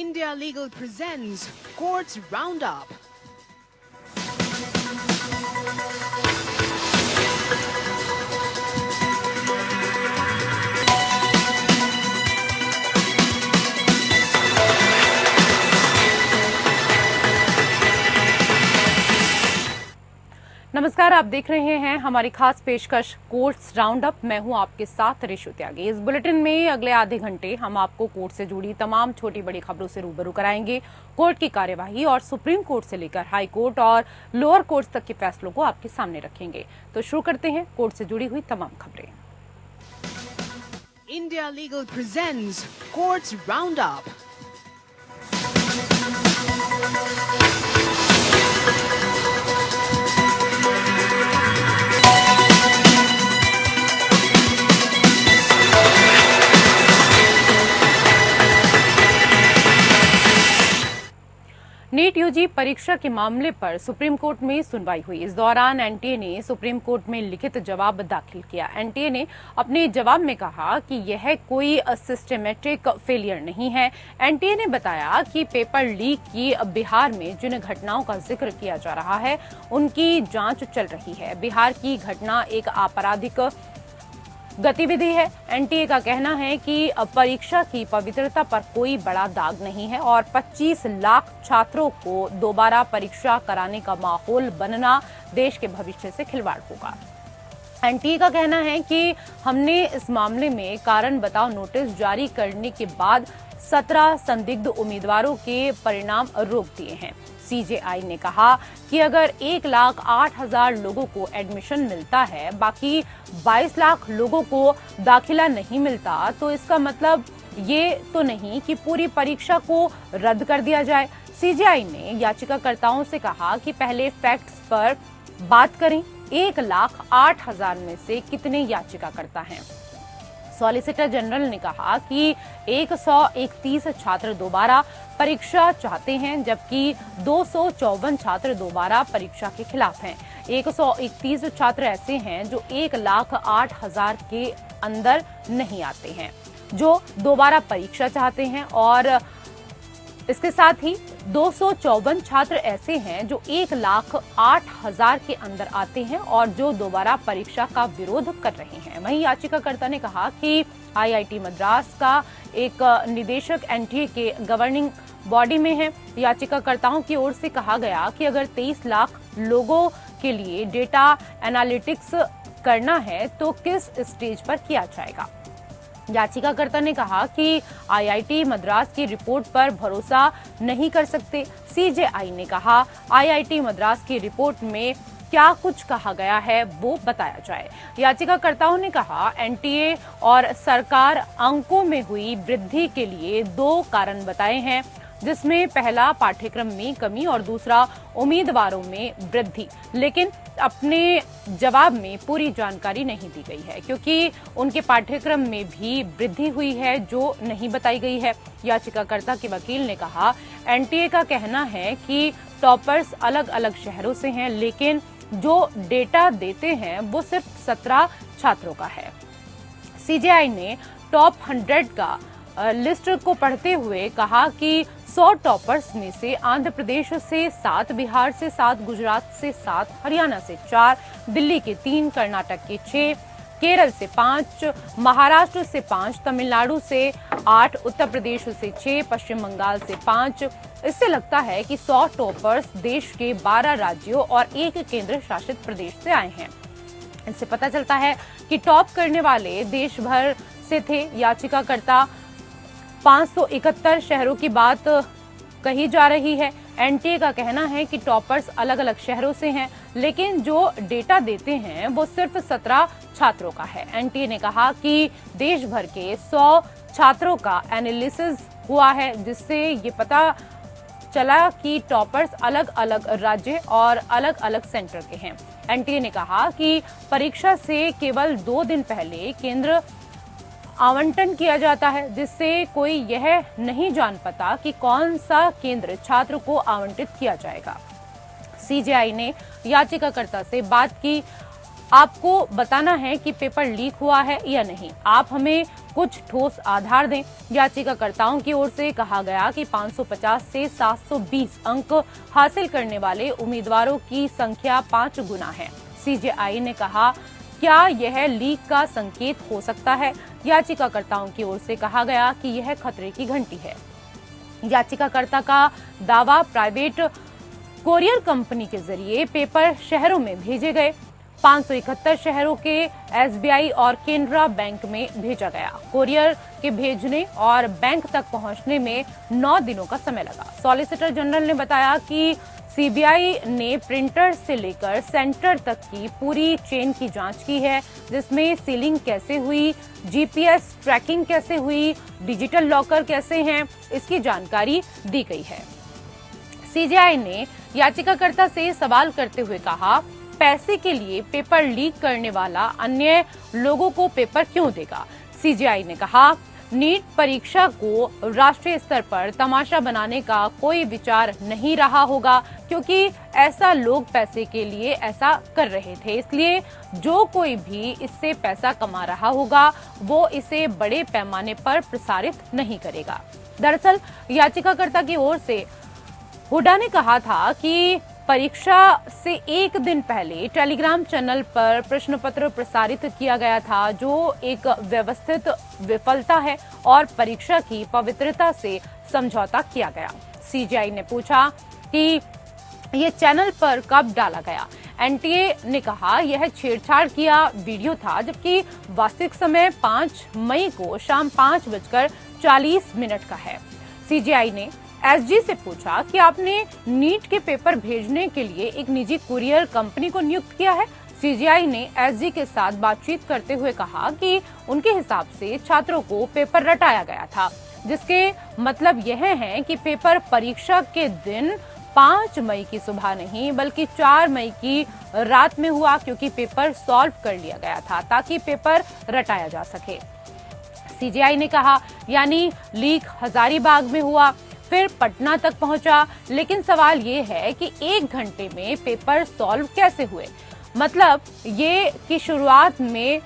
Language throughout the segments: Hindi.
India Legal presents Courts Roundup. नमस्कार, आप देख रहे हैं हमारी खास पेशकश कोर्ट्स राउंड अप। मैं हूं आपके साथ ऋषु त्यागी। इस बुलेटिन में अगले आधे घंटे हम आपको कोर्ट से जुड़ी तमाम छोटी बड़ी खबरों से रूबरू कराएंगे। कोर्ट की कार्यवाही और सुप्रीम कोर्ट से लेकर हाई कोर्ट और लोअर कोर्ट तक के फैसलों को आपके सामने रखेंगे। तो शुरू करते हैं कोर्ट से जुड़ी हुई तमाम खबरें। India Legal presents Courts Roundup. NEET UG परीक्षा के मामले पर सुप्रीम कोर्ट में सुनवाई हुई। इस दौरान एनटीए ने सुप्रीम कोर्ट में लिखित जवाब दाखिल किया। एनटीए ने अपने जवाब में कहा कि यह कोई सिस्टमेटिक फेलियर नहीं है। एनटीए ने बताया कि पेपर लीक की बिहार में जिन घटनाओं का जिक्र किया जा रहा है उनकी जांच चल रही है। बिहार की घटना एक आपराधिक गतिविधि है। एनटीए का कहना है कि परीक्षा की पवित्रता पर कोई बड़ा दाग नहीं है और 25 लाख छात्रों को दोबारा परीक्षा कराने का माहौल बनना देश के भविष्य से खिलवाड़ होगा। एनटीए का कहना है कि हमने इस मामले में कारण बताओ नोटिस जारी करने के बाद 17 संदिग्ध उम्मीदवारों के परिणाम रोक दिए हैं। सीजेआई ने कहा कि अगर 1,08,000 लोगों को एडमिशन मिलता है, बाकी 22 लाख लोगों को दाखिला नहीं मिलता, तो इसका मतलब ये तो नहीं कि पूरी परीक्षा को रद्द कर दिया जाए। सीजेआई ने याचिकाकर्ताओं से कहा कि पहले फैक्ट्स पर बात करें। 1,08,000 में से कितने याचिकाकर्ता हैं? सॉलिसिटर जनरल ने कहा कि 131 छात्र दोबारा परीक्षा चाहते हैं, जबकि 254 छात्र दोबारा परीक्षा के खिलाफ हैं। 131 छात्र ऐसे हैं जो 1,08,000 के अंदर नहीं आते हैं, जो दोबारा परीक्षा चाहते हैं, और इसके साथ ही 254 छात्र ऐसे हैं जो 1,08,000 के अंदर आते हैं और जो दोबारा परीक्षा का विरोध कर रहे हैं। वहीं याचिकाकर्ता ने कहा कि आईआईटी मद्रास का एक निदेशक एनटीए के गवर्निंग बॉडी में है। याचिकाकर्ताओं की ओर से कहा गया कि अगर 23 लाख लोगों के लिए डेटा एनालिटिक्स करना है तो किस स्टेज पर किया जाएगा। याचिकाकर्ता ने कहा कि आईआईटी मद्रास की रिपोर्ट पर भरोसा नहीं कर सकते। सीजेआई ने कहा आईआईटी मद्रास की रिपोर्ट में क्या कुछ कहा गया है वो बताया जाए। याचिकाकर्ताओं ने कहा एनटीए और सरकार अंकों में हुई वृद्धि के लिए 2 कारण बताए हैं, जिसमें पहला पाठ्यक्रम में कमी और दूसरा उम्मीदवारों में वृद्धि, लेकिन अपने जवाब में पूरी जानकारी नहीं दी गई है क्योंकि उनके पाठ्यक्रम में भी वृद्धि हुई है जो नहीं बताई गई है। याचिकाकर्ता के वकील ने कहा एनटीए का कहना है कि टॉपर्स अलग अलग शहरों से हैं, लेकिन जो डेटा देते हैं वो सिर्फ 17 छात्रों का है। सीजेआई ने टॉप 100 का लिस्ट को पढ़ते हुए कहा कि 100 टॉपर्स में से आंध्र प्रदेश से 7, बिहार से 7, गुजरात से 7, हरियाणा से 4, दिल्ली के 3, कर्नाटक के 6, केरल से 5, महाराष्ट्र से 5, तमिलनाडु से 8, उत्तर प्रदेश से 6, पश्चिम बंगाल से 5। इससे लगता है कि 100 टॉपर्स देश के 12 राज्यों और 1 केंद्र शासित प्रदेश से आए हैं। इससे पता चलता है कि टॉप करने वाले देश भर से थे। याचिकाकर्ता 571 शहरों की बात कही जा रही है। एनटीए का कहना है कि टॉपर्स अलग अलग शहरों से हैं, लेकिन जो डेटा देते हैं वो सिर्फ 17 छात्रों का है। एनटीए ने कहा कि देश भर के 100 छात्रों का एनालिसिस हुआ है, जिससे ये पता चला कि टॉपर्स अलग अलग राज्य और अलग अलग सेंटर के हैं। एनटीए ने कहा कि परीक्षा से केवल 2 दिन पहले केंद्र आवंटन किया जाता है, जिससे कोई यह नहीं जान पाता कि कौन सा केंद्र छात्र को आवंटित किया जाएगा। सीजेआई ने याचिकाकर्ता से बात की आपको बताना है कि पेपर लीक हुआ है या नहीं। आप हमें कुछ ठोस आधार दें। याचिकाकर्ताओं की ओर से कहा गया कि 550 से 720 अंक हासिल करने वाले उम्मीदवारों की संख्या 5 गुना है। सीजेआई ने कहा, क्या यह लीक का संकेत हो सकता है? याचिकाकर्ताओं की ओर से कहा गया कि यह खतरे की घंटी है। याचिकाकर्ता का दावा प्राइवेट कोरियर कंपनी के जरिए पेपर शहरों में भेजे गए। 571 शहरों के एसबीआई और केनरा बैंक में भेजा गया। कोरियर के भेजने और बैंक तक पहुंचने में 9 दिनों का समय लगा। सॉलिसिटर जनरल ने बताया कि सीबीआई ने प्रिंटर से लेकर सेंटर तक की पूरी चेन की जांच की है, जिसमें सीलिंग कैसे हुई, जीपीएस ट्रैकिंग कैसे हुई, डिजिटल लॉकर कैसे हैं, इसकी जानकारी दी गई है। सीजेआई ने याचिकाकर्ता से सवाल करते हुए कहा, पैसे के लिए पेपर लीक करने वाला अन्य लोगों को पेपर क्यों देगा? सीजेआई ने कहा, नीट परीक्षा को राष्ट्रीय स्तर पर तमाशा बनाने का कोई विचार नहीं रहा होगा, क्योंकि ऐसा लोग पैसे के लिए ऐसा कर रहे थे। इसलिए जो कोई भी इससे पैसा कमा रहा होगा वो इसे बड़े पैमाने पर प्रसारित नहीं करेगा। दरअसल याचिकाकर्ता की ओर से हुड्डा ने कहा था कि परीक्षा से एक दिन पहले टेलीग्राम चैनल पर प्रश्न पत्र प्रसारित किया गया था, जो एक व्यवस्थित विफलता है और परीक्षा की पवित्रता से समझौता किया गया। सीजेआई ने पूछा कि ये चैनल पर कब डाला गया। एनटीए ने कहा, यह छेड़छाड़ किया वीडियो था, जबकि वास्तविक समय 5 मई को शाम 5:40 का है। सीजेआई ने एसजी से पूछा कि आपने नीट के पेपर भेजने के लिए एक निजी कुरियर कंपनी को नियुक्त किया है। सीजेआई ने एसजी के साथ बातचीत करते हुए कहा कि उनके हिसाब से छात्रों को पेपर रटाया गया था, जिसके मतलब यह है कि पेपर परीक्षा के दिन 5 मई की सुबह नहीं बल्कि 4 मई की रात में हुआ, क्योंकि पेपर सॉल्व कर लिया गया था ताकि पेपर रटाया जा सके। सीजेआई ने कहा, यानी लीक हजारीबाग में हुआ, फिर पटना तक पहुंचा, लेकिन सवाल ये है कि 1 घंटे में पेपर सॉल्व कैसे हुए? मतलब ये कि शुरुआत में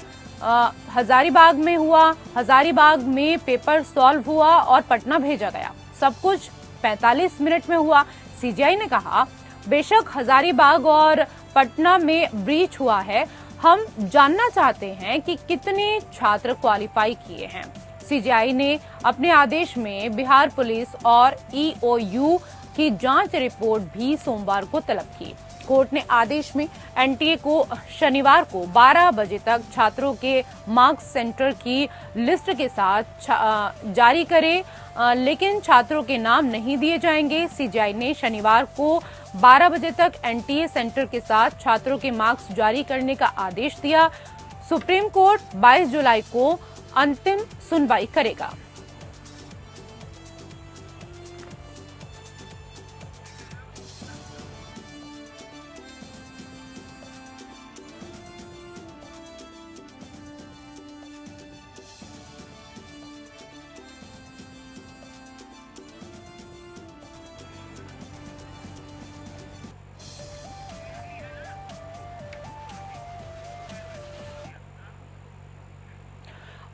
हजारीबाग में हुआ, हजारीबाग में पेपर सॉल्व हुआ और पटना भेजा गया, सब कुछ 45 मिनट में हुआ। सीजेआई ने कहा, बेशक हजारीबाग और पटना में ब्रीच हुआ है, हम जानना चाहते हैं कि कितने छात्र क्वालिफाई किए हैं। सीजेआई ने अपने आदेश में बिहार पुलिस और ईओयू की जांच रिपोर्ट भी सोमवार को तलब की। कोर्ट ने आदेश में एनटीए को शनिवार को 12 बजे तक छात्रों के मार्क्स सेंटर की लिस्ट के साथ जारी करे, लेकिन छात्रों के नाम नहीं दिए जाएंगे। सीजेआई ने शनिवार को 12 बजे तक एनटीए सेंटर के साथ छात्रों के मार्क्स जारी करने का आदेश दिया। सुप्रीम कोर्ट 22 जुलाई को अंतिम सुनवाई करेगा।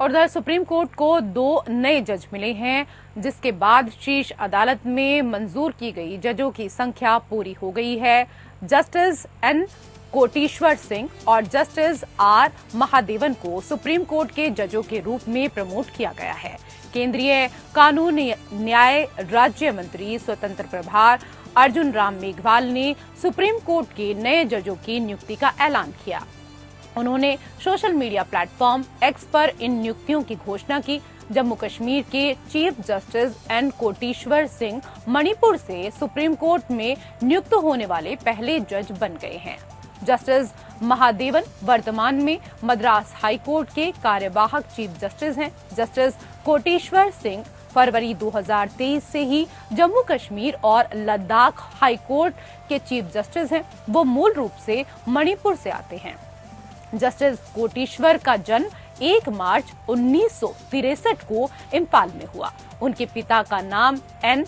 और उधर सुप्रीम कोर्ट को 2 नए जज मिले हैं, जिसके बाद शीर्ष अदालत में मंजूर की गई जजों की संख्या पूरी हो गई है। जस्टिस एन कोटेश्वर सिंह और जस्टिस आर महादेवन को सुप्रीम कोर्ट के जजों के रूप में प्रमोट किया गया है। केंद्रीय कानून न्याय राज्य मंत्री स्वतंत्र प्रभार अर्जुन राम मेघवाल ने सुप्रीम कोर्ट के नए जजों की नियुक्ति का ऐलान किया। उन्होंने सोशल मीडिया प्लेटफॉर्म एक्स पर इन नियुक्तियों की घोषणा की। जम्मू कश्मीर के chief justice N Koteshwar Singh Manipur से सुप्रीम कोर्ट में नियुक्त होने वाले पहले जज बन गए हैं। जस्टिस महादेवन वर्तमान में मद्रास हाई कोर्ट के कार्यवाहक चीफ जस्टिस हैं। जस्टिस कोटेश्वर सिंह फरवरी 2023 से ही जम्मू कश्मीर और लद्दाख हाई कोर्ट के चीफ जस्टिस हैं। वो मूल रूप से मणिपुर से आते हैं। जस्टिस कोटेश्वर का जन्म 1 मार्च 1963 को इम्फाल में हुआ। उनके पिता का नाम एन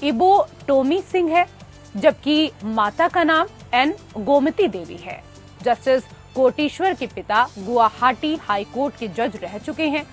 इबोटोमी सिंह है, जबकि माता का नाम एन गोमती देवी है। जस्टिस कोटेश्वर के पिता गुवाहाटी हाई कोर्ट के जज रह चुके हैं।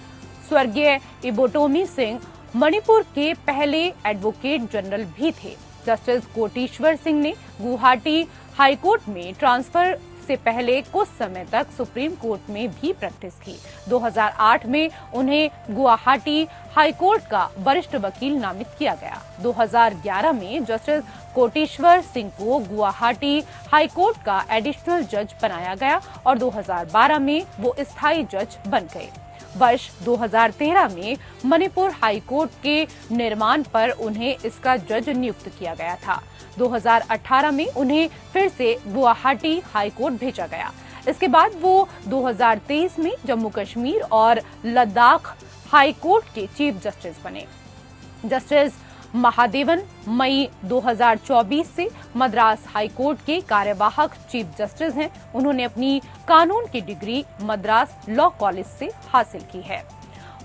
स्वर्गीय इबोटोमी सिंह मणिपुर के पहले एडवोकेट जनरल भी थे। जस्टिस कोटेश्वर सिंह ने गुवाहाटी हाई कोर्ट में ट्रांसफर से पहले कुछ समय तक सुप्रीम कोर्ट में भी प्रैक्टिस की। 2008 में उन्हें गुवाहाटी हाई कोर्ट का वरिष्ठ वकील नामित किया गया। 2011 में जस्टिस कोटेश्वर सिंह को गुवाहाटी हाई कोर्ट का एडिशनल जज बनाया गया और 2012 में वो स्थायी जज बन गए। वर्ष 2013 में मणिपुर हाई कोर्ट के निर्माण पर उन्हें इसका जज नियुक्त किया गया था। 2018 में उन्हें फिर से गुवाहाटी हाई कोर्ट भेजा गया। इसके बाद वो 2023 में जम्मू कश्मीर और लद्दाख हाई कोर्ट के चीफ जस्टिस बने। जस्टिस महादेवन मई 2024 से मद्रास हाई कोर्ट के कार्यवाहक चीफ जस्टिस हैं। उन्होंने अपनी कानून की डिग्री मद्रास लॉ कॉलेज से हासिल की है।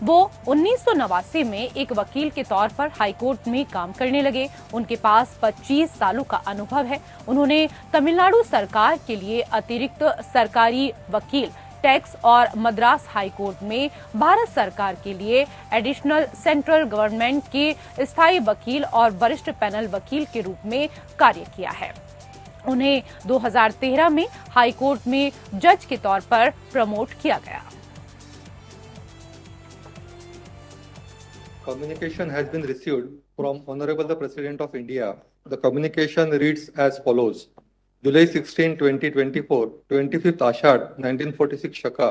वो 1989 में एक वकील के तौर पर हाई कोर्ट में काम करने लगे। उनके पास 25 सालों का अनुभव है। उन्होंने तमिलनाडु सरकार के लिए अतिरिक्त सरकारी वकील टैक्स और मद्रास हाई कोर्ट में भारत सरकार के लिए एडिशनल सेंट्रल गवर्नमेंट के स्थायी वकील और वरिष्ठ पैनल वकील के रूप में कार्य किया है। उन्हें 2013 में हाई कोर्ट में जज के तौर पर प्रमोट किया गया। Communication has been received from Honorable the President of India. The communication reads as follows. July 16, 2024, 25th Ashad, 1946 Shaka.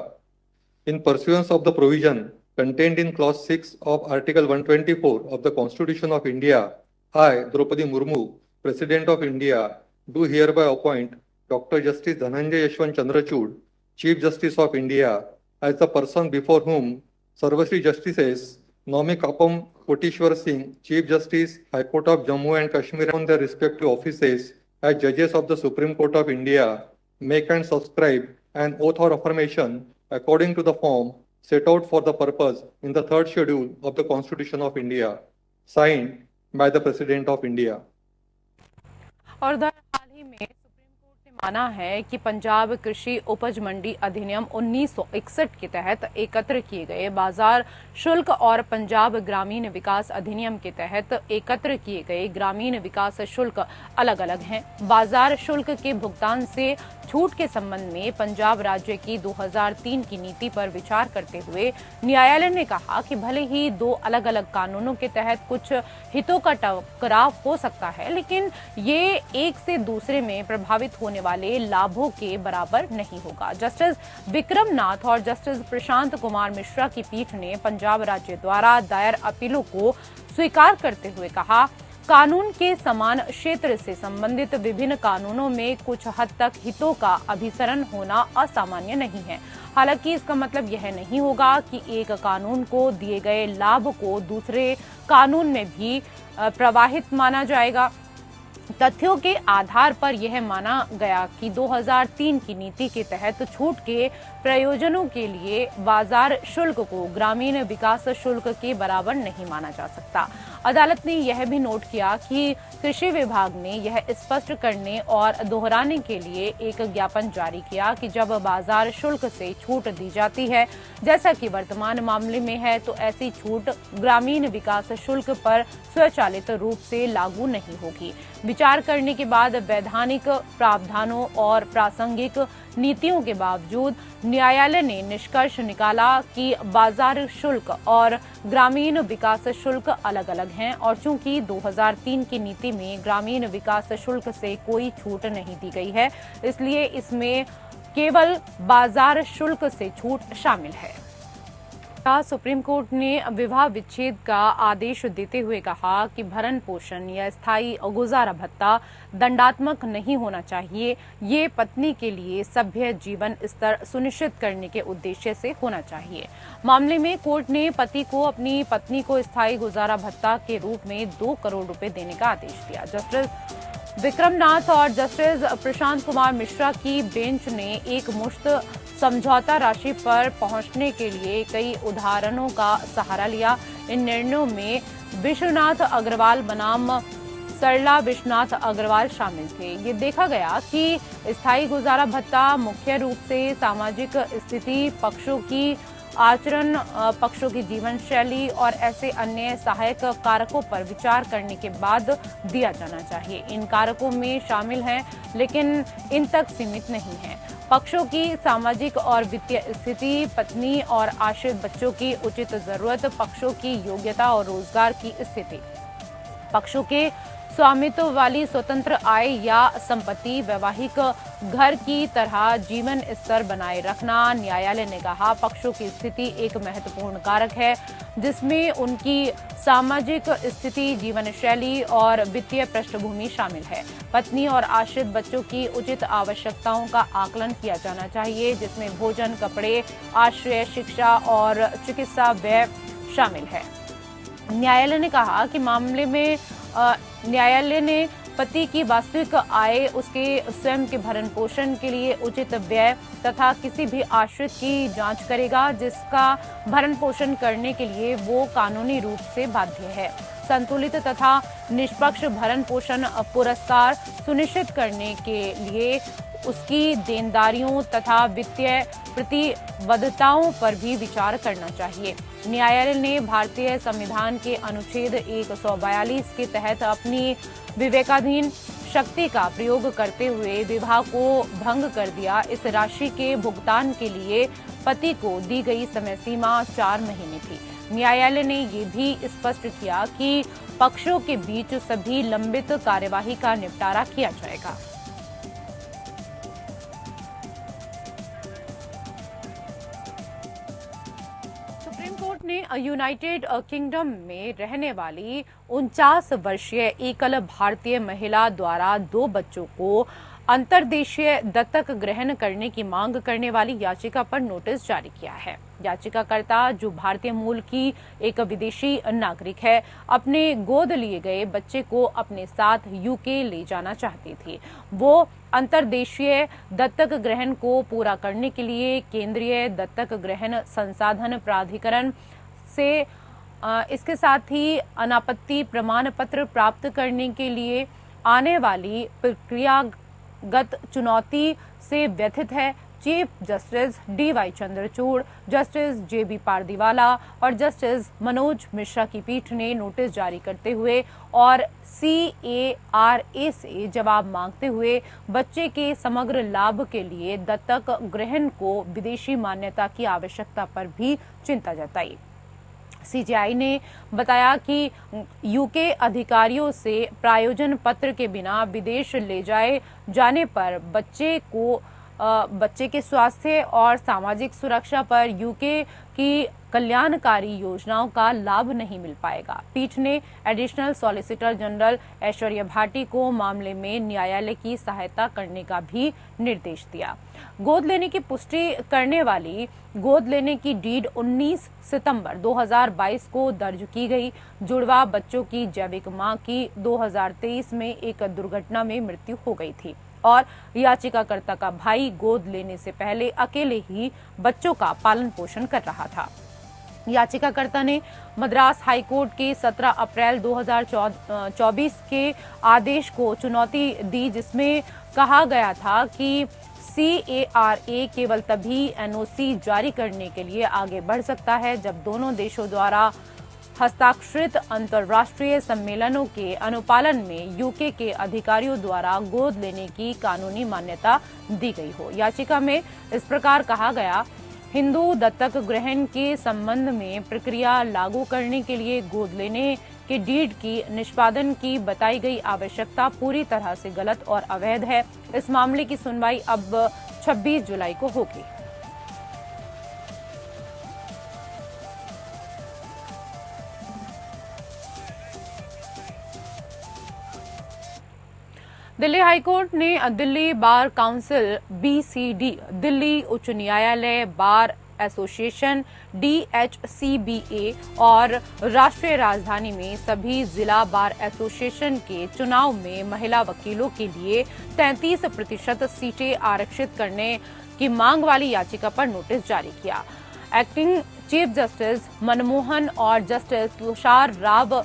In pursuance of the provision contained in Clause 6 of Article 124 of the Constitution of India, I, Draupadi Murmu, President of India, do hereby appoint Dr. Justice Dhananjay Yashwant Chandrachud, Chief Justice of India, as the person before whom Sarvasri Justices Nomi Kapam Koteshwar Singh, Chief Justice, High Court of Jammu and Kashmir, on their respective offices as judges of the Supreme Court of India, make and subscribe an oath or affirmation according to the form set out for the purpose in the third schedule of the Constitution of India, signed by the President of India. और हाल ही में सुप्रीम कोर्ट ने माना है कि पंजाब कृषि उपज मंडी अधिनियम 1961 के तहत एकत्र किए गए बाजार शुल्क और पंजाब ग्रामीण विकास अधिनियम के तहत एकत्र किए गए ग्रामीण विकास शुल्क अलग अलग हैं। बाजार शुल्क के भुगतान से छूट के संबंध में पंजाब राज्य की 2003 की नीति पर विचार करते हुए न्यायालय ने कहा कि भले ही दो अलग अलग कानूनों के तहत कुछ हितों का टकराव हो सकता है, लेकिन ये एक से दूसरे में प्रभावित होने वाले लाभों के बराबर नहीं होगा। जस्टिस विक्रम नाथ और जस्टिस प्रशांत कुमार मिश्रा की पीठ ने पंजाब राज्य द्वारा दायर अपीलों को स्वीकार करते हुए कहा, कानून के समान क्षेत्र से संबंधित विभिन्न कानूनों में कुछ हद तक हितों का अभिसरण होना असामान्य नहीं है। हालांकि इसका मतलब यह नहीं होगा कि एक कानून को दिए गए लाभ को दूसरे कानून में भी प्रवाहित माना जाएगा। तथ्यों के आधार पर यह माना गया कि 2003 की नीति के तहत छूट के प्रयोजनों के लिए बाजार शुल्क को ग्रामीण विकास शुल्क के बराबर नहीं माना जा सकता। अदालत ने यह भी नोट किया कि कृषि विभाग ने यह स्पष्ट करने और दोहराने के लिए एक ज्ञापन जारी किया कि जब बाजार शुल्क से छूट दी जाती है, जैसा कि वर्तमान मामले में है, तो ऐसी छूट ग्रामीण विकास शुल्क पर स्वचालित रूप से लागू नहीं होगी। विचार करने के बाद वैधानिक प्रावधानों और प्रासंगिक नीतियों के बावजूद न्यायालय ने निष्कर्ष निकाला कि बाजार शुल्क और ग्रामीण विकास शुल्क अलग अलग हैं और चूंकि 2003 की नीति में ग्रामीण विकास शुल्क से कोई छूट नहीं दी गई है, इसलिए इसमें केवल बाजार शुल्क से छूट शामिल है। सुप्रीम कोर्ट ने विवाह विच्छेद का आदेश देते हुए कहा कि भरण पोषण या स्थायी गुजारा भत्ता दंडात्मक नहीं होना चाहिए। ये पत्नी के लिए सभ्य जीवन स्तर सुनिश्चित करने के उद्देश्य से होना चाहिए। मामले में कोर्ट ने पति को अपनी पत्नी को स्थायी गुजारा भत्ता के रूप में 2 करोड़ रुपए देने का आदेश दिया। जस्टिस विक्रम नाथ और जस्टिस प्रशांत कुमार मिश्रा की बेंच ने एक मुश्त समझौता राशि पर पहुंचने के लिए कई उदाहरणों का सहारा लिया। इन निर्णयों में विश्वनाथ अग्रवाल बनाम सरला विश्वनाथ अग्रवाल शामिल थे। ये देखा गया कि स्थायी गुजारा भत्ता मुख्य रूप से सामाजिक स्थिति, पक्षों की आचरण, पक्षों की जीवन शैली और ऐसे अन्य सहायक कारकों पर विचार करने के बाद दिया जाना चाहिए। इन कारकों में शामिल हैं, लेकिन इन तक सीमित नहीं है। पक्षों की सामाजिक और वित्तीय स्थिति, पत्नी और आश्रित बच्चों की उचित जरूरत, पक्षों की योग्यता और रोजगार की स्थिति, पक्षों के स्वामित्व वाली स्वतंत्र आय या संपत्ति, वैवाहिक घर की तरह जीवन स्तर बनाए रखना। न्यायालय ने कहा, पक्षों की स्थिति एक महत्वपूर्ण कारक है जिसमें उनकी सामाजिक स्थिति, जीवन शैली और वित्तीय पृष्ठभूमि शामिल है। पत्नी और आश्रित बच्चों की उचित आवश्यकताओं का आकलन किया जाना चाहिए, जिसमें भोजन, कपड़े, आश्रय, शिक्षा और चिकित्सा व्यय शामिल है। न्यायालय ने कहा कि मामले में न्यायालय ने पति की वास्तविक आय, उसके स्वयं के भरण पोषण के लिए उचित व्यय तथा किसी भी आश्रित की जांच करेगा जिसका भरण पोषण करने के लिए वो कानूनी रूप से बाध्य है। संतुलित तथा निष्पक्ष भरण पोषण पुरस्कार सुनिश्चित करने के लिए उसकी देनदारियों तथा वित्तीय प्रतिबद्धताओं पर भी विचार करना चाहिए। न्यायालय ने भारतीय संविधान के अनुच्छेद 142 के तहत अपनी विवेकाधीन शक्ति का प्रयोग करते हुए विवाह को भंग कर दिया। इस राशि के भुगतान के लिए पति को दी गई समय सीमा 4 महीने थी। न्यायालय ने ये भी स्पष्ट किया कि पक्षों के बीच सभी लंबित कार्यवाही का निपटारा किया जाएगा। सुप्रीम कोर्ट ने यूनाइटेड किंगडम में रहने वाली 49 वर्षीय एकल भारतीय महिला द्वारा 2 बच्चों को अंतर्देशीय दत्तक ग्रहण करने की मांग करने वाली याचिका पर नोटिस जारी किया है। याचिकाकर्ता, जो भारतीय मूल की एक विदेशी नागरिक है, अपने गोद लिए गए बच्चे को अपने साथ यूके ले जाना चाहती थी। वो अंतर्देशीय दत्तक ग्रहण को पूरा करने के लिए केंद्रीय दत्तक ग्रहण संसाधन प्राधिकरण से इसके साथ ही अनापत्ति प्रमाण पत्र प्राप्त करने के लिए आने वाली प्रक्रियागत चुनौती से व्यथित है। Chief justice DY Chandrachud, justice JB Pardiwala और जस्टिस मनोज मिश्रा की पीठ ने नोटिस जारी करते हुए और CARA से जवाब मांगते हुए बच्चे के समग्र लाभ के लिए दत्तक ग्रहण को विदेशी मान्यता की आवश्यकता पर भी चिंता जताई। CJI ने बताया कि यूके अधिकारियों से प्रायोजन पत्र के बिना विदेश ले जाए जाने पर बच्चे के स्वास्थ्य और सामाजिक सुरक्षा पर यूके की कल्याणकारी योजनाओं का लाभ नहीं मिल पाएगा। पीठ ने additional solicitor general Aishwarya Bhati को मामले में न्यायालय की सहायता करने का भी निर्देश दिया। गोद लेने की पुष्टि करने वाली गोद लेने की डीड 19 सितंबर 2022 को दर्ज की गई। जुड़वा बच्चों की जैविक मां की 2023 में एक दुर्घटना में मृत्यु हो गई थी और याचिकाकर्ता का भाई गोद लेने से पहले अकेले ही बच्चों का पालन पोषण कर रहा था। याचिकाकर्ता ने मद्रास हाईकोर्ट के 17 अप्रैल 2024 के आदेश को चुनौती दी, जिसमें कहा गया था कि CARA केवल तभी NOC जारी करने के लिए आगे बढ़ सकता है जब दोनों देशों द्वारा हस्ताक्षरित अंतर्राष्ट्रीय सम्मेलनों के अनुपालन में यूके के अधिकारियों द्वारा गोद लेने की कानूनी मान्यता दी गई हो। याचिका में इस प्रकार कहा गया, हिंदू दत्तक ग्रहण के संबंध में प्रक्रिया लागू करने के लिए गोद लेने के डीड की निष्पादन की बताई गई आवश्यकता पूरी तरह से गलत और अवैध है। इस मामले की सुनवाई अब 26 जुलाई को होगी। दिल्ली हाईकोर्ट ने Delhi bar council BCD, Delhi उच्च न्यायालय बार एसोसिएशन DHCBA और राष्ट्रीय राजधानी में सभी जिला बार एसोसिएशन के चुनाव में महिला वकीलों के लिए 33% सीटें आरक्षित करने की मांग वाली याचिका पर नोटिस जारी किया। एक्टिंग चीफ जस्टिस मनमोहन और जस्टिस तुषार राव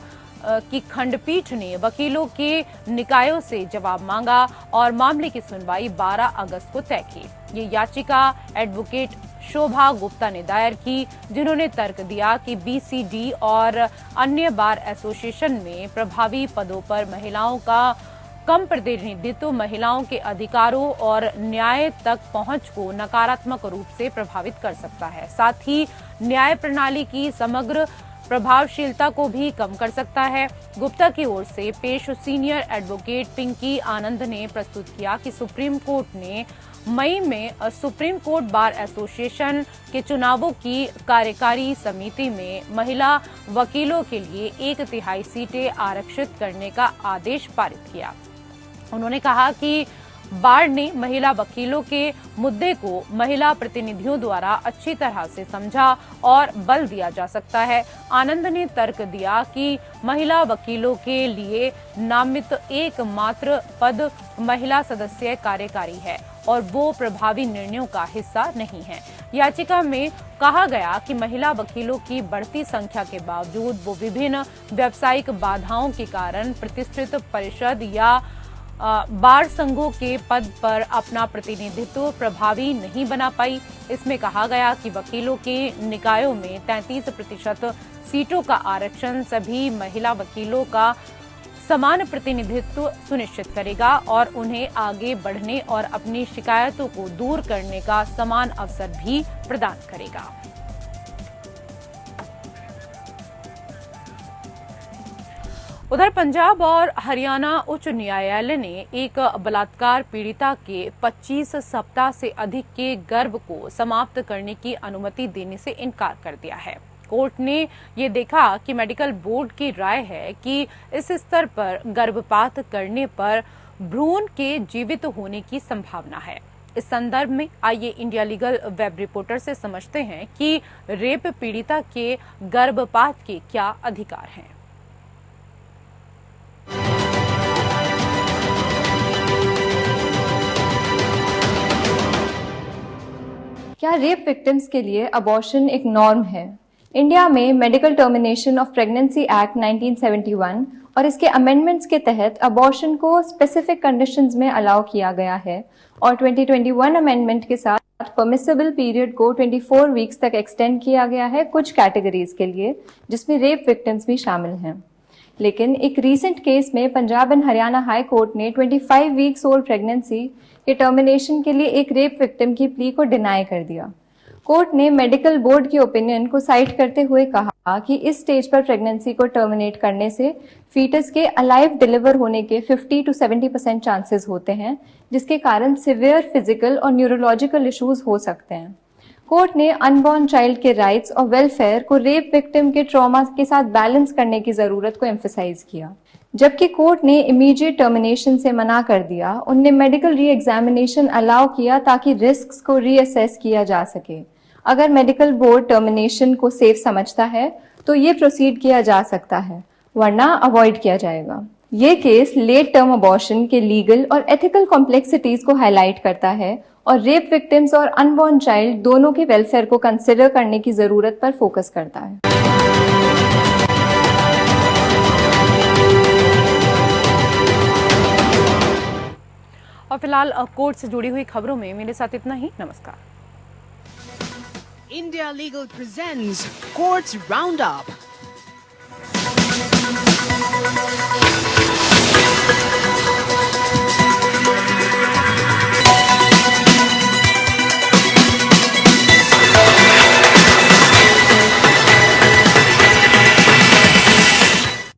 की खंडपीठ ने वकीलों के निकायों से जवाब मांगा और मामले की सुनवाई 12 अगस्त को तय की। ये याचिका एडवोकेट शोभा गुप्ता ने दायर की, जिन्होंने तर्क दिया कि बीसीडी और अन्य बार एसोसिएशन में प्रभावी पदों पर महिलाओं का कम प्रतिनिधित्व महिलाओं के अधिकारों और न्याय तक पहुंच को नकारात्मक रूप से प्रभावित कर सकता है। साथ ही न्याय प्रणाली की समग्र प्रभावशीलता को भी कम कर सकता है। गुप्ता की ओर से पेश सीनियर एडवोकेट पिंकी आनंद ने प्रस्तुत किया कि सुप्रीम कोर्ट ने मई में सुप्रीम कोर्ट बार एसोसिएशन के चुनावों की कार्यकारी समिति में महिला वकीलों के लिए 1/3 सीटें आरक्षित करने का आदेश पारित किया। उन्होंने कहा कि बार ने महिला वकीलों के मुद्दे को महिला प्रतिनिधियों द्वारा अच्छी तरह से समझा और बल दिया जा सकता है। आनंद ने तर्क दिया कि महिला वकीलों के लिए नामित एकमात्र पद महिला सदस्य कार्यकारी है और वो प्रभावी निर्णयों का हिस्सा नहीं है। याचिका में कहा गया कि महिला वकीलों की बढ़ती संख्या के बावजूद वो विभिन्न व्यावसायिक बाधाओं के कारण प्रतिष्ठित परिषद या बार संघों के पद पर अपना प्रतिनिधित्व प्रभावी नहीं बना पाई। इसमें कहा गया कि वकीलों के निकायों में 33% सीटों का आरक्षण सभी महिला वकीलों का समान प्रतिनिधित्व सुनिश्चित करेगा और उन्हें आगे बढ़ने और अपनी शिकायतों को दूर करने का समान अवसर भी प्रदान करेगा। उधर पंजाब और हरियाणा उच्च न्यायालय ने एक बलात्कार पीड़िता के 25 सप्ताह से अधिक के गर्भ को समाप्त करने की अनुमति देने से इनकार कर दिया है। कोर्ट ने ये देखा कि मेडिकल बोर्ड की राय है कि इस स्तर पर गर्भपात करने पर भ्रूण के जीवित होने की संभावना है। इस संदर्भ में आइए इंडिया लीगल वेब रिपोर्टर से समझते हैं कि रेप पीड़िता के गर्भपात के क्या अधिकार हैं। क्या रेप विक्टिम्स के लिए अबॉर्शन एक नॉर्म है? इंडिया में medical termination of pregnancy act 1971 और इसके अमेंडमेंट्स के तहत अबॉर्शन को स्पेसिफिक कंडीशंस में अलाउ किया गया है और 2021 अमेंडमेंट के साथ परमिसिबल पीरियड को 24 वीक्स तक एक्सटेंड किया गया है कुछ कैटेगरीज के लिए, जिसमें रेप विक्टिम्स भी शामिल हैं। लेकिन एक रीसेंट केस में Punjab and Haryana high court ने 25 वीक्स ओल्ड प्रेगनेंसी के टर्मिनेशन के लिए एक रेप विक्टिम की प्ली को डिनाई कर दिया। कोर्ट ने मेडिकल बोर्ड के ओपिनियन को साइट करते हुए कहा कि इस स्टेज पर प्रेगनेंसी को टर्मिनेट करने से फीटस के अलाइव डिलीवर होने के 50 to 70% चांसेस होते हैं, जिसके कारण सिवियर फिजिकल और न्यूरोलॉजिकल इश्यूज हो सकते हैं। कोर्ट ने अनबॉर्न चाइल्ड के राइट्स और वेलफेयर को रेप विक्टिम के ट्रॉमा के साथ बैलेंस करने की जरूरत को एम्फसाइज किया। जबकि कोर्ट ने इमीडिएट टर्मिनेशन से मना कर दिया, उनने मेडिकल री एग्जामिनेशन अलाउ किया ताकि रिस्क्स को रीअसेस किया जा सके। अगर मेडिकल बोर्ड टर्मिनेशन को सेफ समझता है तो ये प्रोसीड किया जा सकता है, वरना अवॉइड किया जाएगा। ये केस लेट टर्म अबॉर्शन के लीगल और एथिकल कॉम्प्लेक्सिटीज को हाईलाइट करता है और रेप विक्टिम्स और अनबॉर्न चाइल्ड दोनों के वेलफेयर को कंसिडर करने की जरूरत पर फोकस करता है। और फिलहाल कोर्ट से जुड़ी हुई खबरों में मेरे साथ इतना ही। नमस्कार। India Legal presents Courts Roundup.